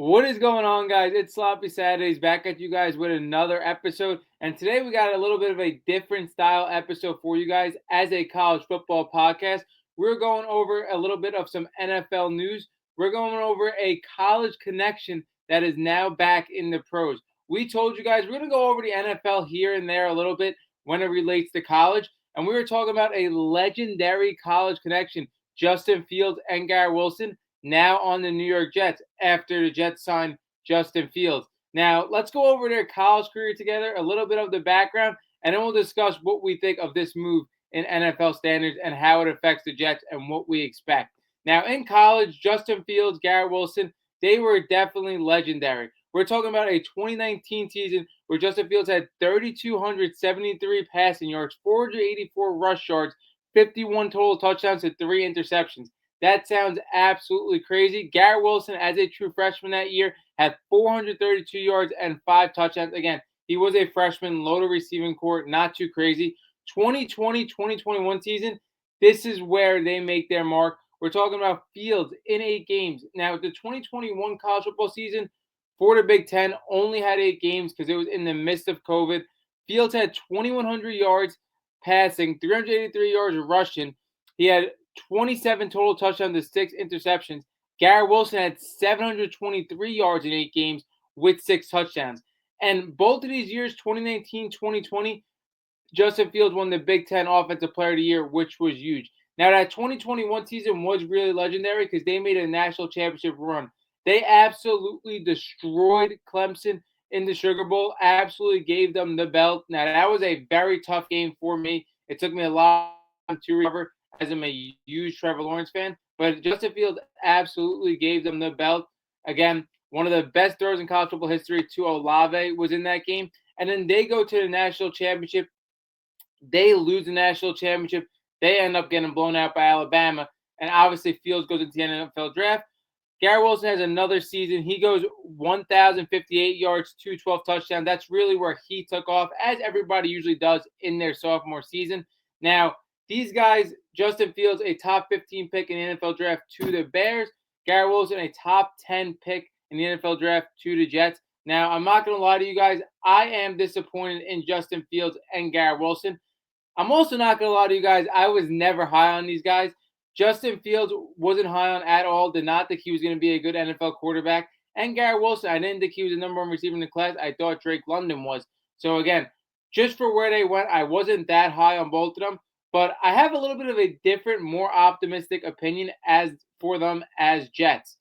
What is going on, guys? It's Sloppy Saturdays back at you guys with another episode. And today we got a little bit of a different style episode for you guys as a college football podcast. We're going over a little bit of some NFL news. We're going over a college connection that is now back in the pros. We told you guys we're going to go over the NFL here and there a little bit when it relates to college. And we were talking about a legendary college connection, Justin Fields and Garrett Wilson, now on the New York Jets after the Jets signed Justin Fields. Now, let's go over their college career together, a little bit of the background, and then we'll discuss what we think of this move in NFL standards and how it affects the Jets and what we expect. Now, in college, Justin Fields, Garrett Wilson, they were definitely legendary. We're talking about a 2019 season where Justin Fields had 3,273 passing yards, 484 rush yards, 51 total touchdowns, and 3 interceptions. That sounds absolutely crazy. Garrett Wilson, as a true freshman that year, had 432 yards and 5 touchdowns. Again, he was a freshman, loaded receiving corps, not too crazy. 2020-2021 season, this is where they make their mark. We're talking about Fields in 8 games. Now, the 2021 college football season for the Big Ten only had 8 games because it was in the midst of COVID. Fields had 2,100 yards passing, 383 yards rushing. He had 27 total touchdowns to 6 interceptions. Garrett Wilson had 723 yards in 8 games with 6 touchdowns. And both of these years, 2019, 2020, Justin Fields won the Big Ten Offensive Player of the Year, which was huge. Now, that 2021 season was really legendary because they made a national championship run. They absolutely destroyed Clemson in the Sugar Bowl, absolutely gave them the belt. Now, that was a very tough game for me. It took me a lot of time to recover as I'm a huge Trevor Lawrence fan. But Justin Fields absolutely gave them the belt. Again, one of the best throws in college football history to Olave was in that game. And then they go to the national championship. They lose the national championship. They end up getting blown out by Alabama. And obviously, Fields goes into the NFL draft. Garrett Wilson has another season. He goes 1,058 yards, 212 touchdowns. That's really where he took off, as everybody usually does in their sophomore season. Now, these guys, Justin Fields, a top 15 pick in the NFL draft to the Bears. Garrett Wilson, a top 10 pick in the NFL draft to the Jets. Now, I'm not going to lie to you guys. I am disappointed in Justin Fields and Garrett Wilson. I'm also not going to lie to you guys. I was never high on these guys. Justin Fields wasn't high on at all. Did not think he was going to be a good NFL quarterback. And Garrett Wilson, I didn't think he was the number 1 receiver in the class. I thought Drake London was. So again, just for where they went, I wasn't that high on both of them. But I have a little bit of a different, more optimistic opinion as for them as Jets.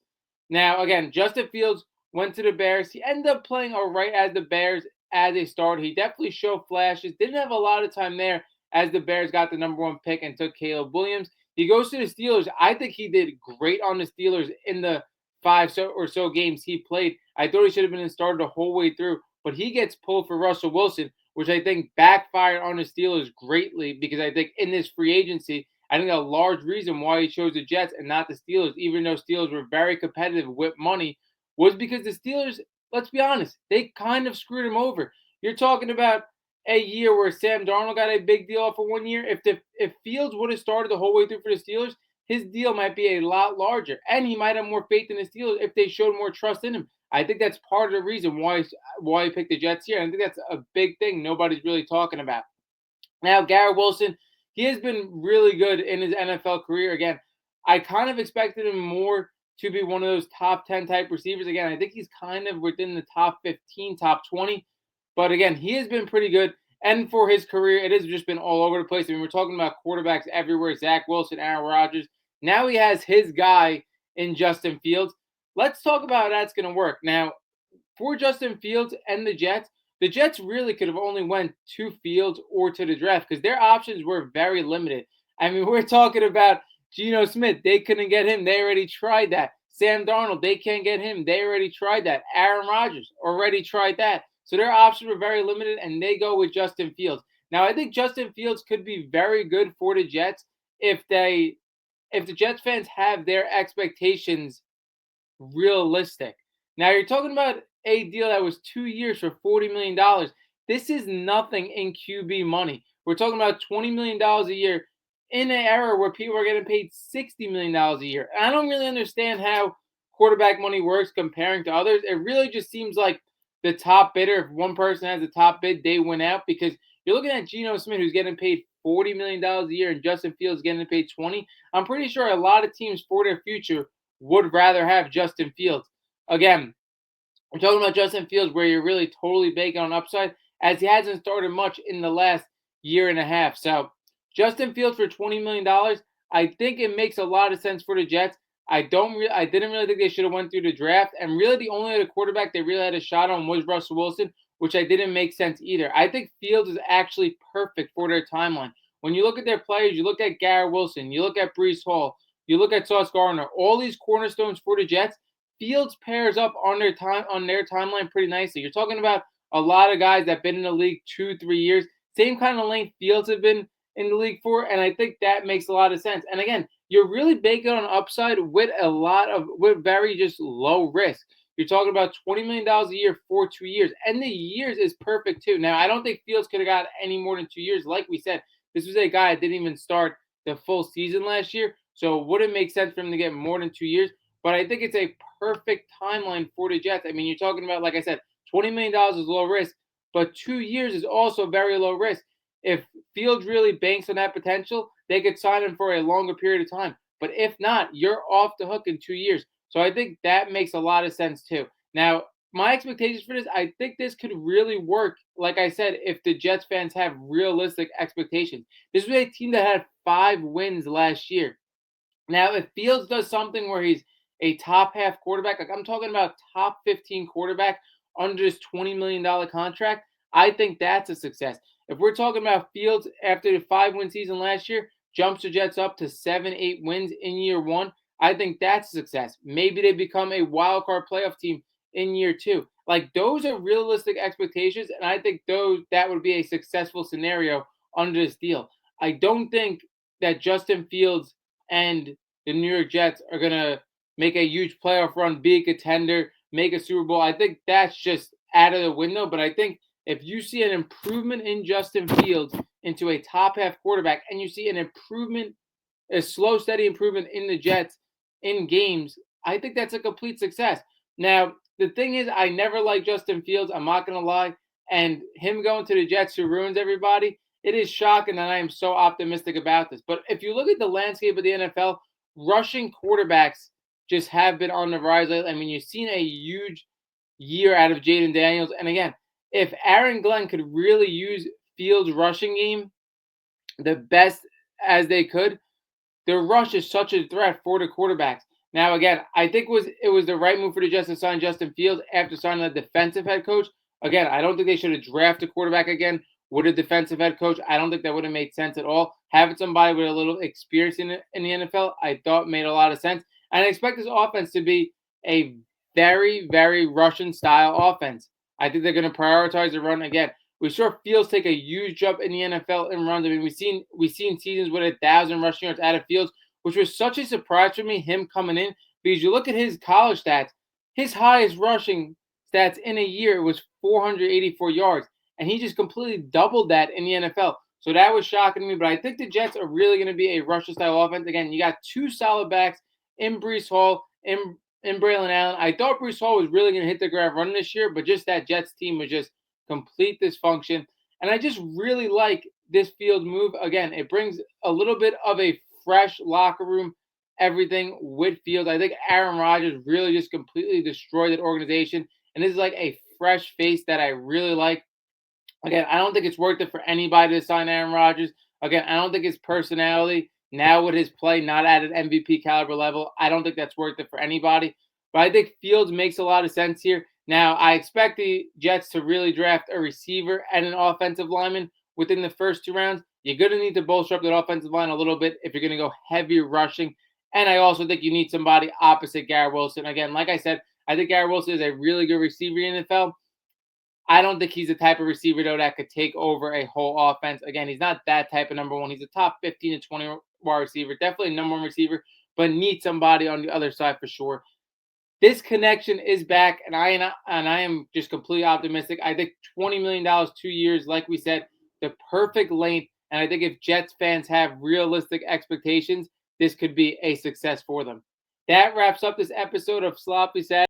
Now, again, Justin Fields went to the Bears. He ended up playing all right as the Bears as a starter. He definitely showed flashes. Didn't have a lot of time there as the Bears got the number 1 pick and took Caleb Williams. He goes to the Steelers. I think he did great on the Steelers in the 5 or so games he played. I thought he should have been started the whole way through, but he gets pulled for Russell Wilson, which I think backfired on the Steelers greatly because I think in this free agency, I think a large reason why he chose the Jets and not the Steelers, even though Steelers were very competitive with money, was because the Steelers, let's be honest, they kind of screwed him over. You're talking about a year where Sam Darnold got a big deal for 1 year. If Fields would have started the whole way through for the Steelers, his deal might be a lot larger, and he might have more faith in the Steelers if they showed more trust in him. I think that's part of the reason why he picked the Jets here. I think that's a big thing nobody's really talking about. Now, Garrett Wilson, he has been really good in his NFL career. Again, I kind of expected him more to be one of those top 10 type receivers. Again, I think he's kind of within the top 15, top 20. But again, he has been pretty good. And for his career, it has just been all over the place. I mean, we're talking about quarterbacks everywhere. Zach Wilson, Aaron Rodgers. Now he has his guy in Justin Fields. Let's talk about how that's going to work. Now, for Justin Fields and the Jets really could have only went to Fields or to the draft because their options were very limited. I mean, we're talking about Geno Smith. They couldn't get him. They already tried that. Sam Darnold, they can't get him. They already tried that. Aaron Rodgers already tried that. So their options were very limited, and they go with Justin Fields. Now, I think Justin Fields could be very good for the Jets if the Jets fans have their expectations realistic. Now, you're talking about a deal that was 2 years for $40 million. This is nothing in QB money. We're talking about $20 million a year in an era where people are getting paid $60 million a year. And I don't really understand how quarterback money works comparing to others, it really just seems like the top bidder, if one person has the top bid, they win out because you're looking at Geno Smith, who's getting paid $40 million a year, and Justin Fields getting paid 20. I'm pretty sure a lot of teams for their future would rather have Justin Fields. Again, we're talking about Justin Fields, where you're really totally banking on upside, as he hasn't started much in the last year and a half. So, Justin Fields for $20 million, I think it makes a lot of sense for the Jets. I didn't really think they should have went through the draft, and really the only other quarterback they really had a shot on was Russell Wilson, which I didn't make sense either. I think Fields is actually perfect for their timeline. When you look at their players, you look at Garrett Wilson, you look at Brees Hall, you look at Sauce Gardner, all these cornerstones for the Jets. Fields pairs up on their timeline pretty nicely. You're talking about a lot of guys that've been in the league 2-3 years, same kind of length Fields have been in the league for, and I think that makes a lot of sense. And again, you're really banking on upside with very just low risk. You're talking about $20 million a year for 2 years, and the years is perfect too. Now, I don't think Fields could have got any more than 2 years. Like we said, this was a guy that didn't even start the full season last year, so it wouldn't make sense for him to get more than 2 years. But I think it's a perfect timeline for the Jets. I mean, you're talking about, like I said, $20 million is low risk, but 2 years is also very low risk. If Fields really banks on that potential, they could sign him for a longer period of time. But if not, you're off the hook in 2 years. So I think that makes a lot of sense too. Now, my expectations for this, I think this could really work. Like I said, if the Jets fans have realistic expectations, this was a team that had 5 wins last year. Now, if Fields does something where he's a top half quarterback, like I'm talking about top 15 quarterback under this $20 million contract, I think that's a success. If we're talking about Fields after the 5 win season last year, jumps the Jets up to 7-8 wins in year one, I think that's a success. Maybe they become a wild card playoff team in year two. Like those are realistic expectations, and I think that would be a successful scenario under this deal. I don't think that Justin Fields and the New York Jets are gonna make a huge playoff run, be a contender, make a Super Bowl. I think that's just out of the window. But I think if you see an improvement in Justin Fields into a top half quarterback, and you see an improvement, a slow, steady improvement in the Jets in games, I think that's a complete success. Now, the thing is, I never liked Justin Fields. I'm not gonna lie, and him going to the Jets who ruins everybody. It is shocking that I am so optimistic about this. But if you look at the landscape of the NFL, rushing quarterbacks just have been on the rise lately. I mean, you've seen a huge year out of Jaden Daniels. And again, if Aaron Glenn could really use Fields' rushing game the best as they could, their rush is such a threat for the quarterbacks. Now, again, I think it was the right move for the Jets to sign Justin Fields after signing a defensive head coach. Again, I don't think they should have drafted a quarterback again with a defensive head coach. I don't think that would have made sense at all. Having somebody with a little experience in the NFL, I thought made a lot of sense. And I expect this offense to be a very, very Russian style offense. I think they're going to prioritize the run again. We saw Fields take a huge jump in the NFL in runs. I mean, we've seen seasons with 1,000 rushing yards out of Fields, which was such a surprise for me, him coming in, because you look at his college stats, his highest rushing stats in a year was 484 yards, and he just completely doubled that in the NFL. So that was shocking to me, but I think the Jets are really going to be a Russian style offense. Again, you got two solid backs in Brees Hall, in Braylon Allen. I thought Brees Hall was really going to hit the ground running this year, but just that Jets team was just complete dysfunction. And I just really like this Field move. Again, it brings a little bit of a fresh locker room, everything with Fields. I think Aaron Rodgers really just completely destroyed that organization. And this is like a fresh face that I really like. Again, I don't think it's worth it for anybody to sign Aaron Rodgers. Again, I don't think his personality, now with his play not at an MVP caliber level, I don't think that's worth it for anybody. But I think Fields makes a lot of sense here. Now, I expect the Jets to really draft a receiver and an offensive lineman within the first 2 rounds. You're going to need to bolster up that offensive line a little bit if you're going to go heavy rushing. And I also think you need somebody opposite Garrett Wilson. Again, like I said, I think Garrett Wilson is a really good receiver in the NFL. I don't think he's the type of receiver, though, that could take over a whole offense. Again, he's not that type of number one. He's a top 15 to 20 wide receiver, definitely a number one receiver, but need somebody on the other side for sure. This connection is back, and I am just completely optimistic. I think $20 million, 2 years, like we said, the perfect length. And I think if Jets fans have realistic expectations, this could be a success for them. that wraps up this episode of Sloppy Saturday.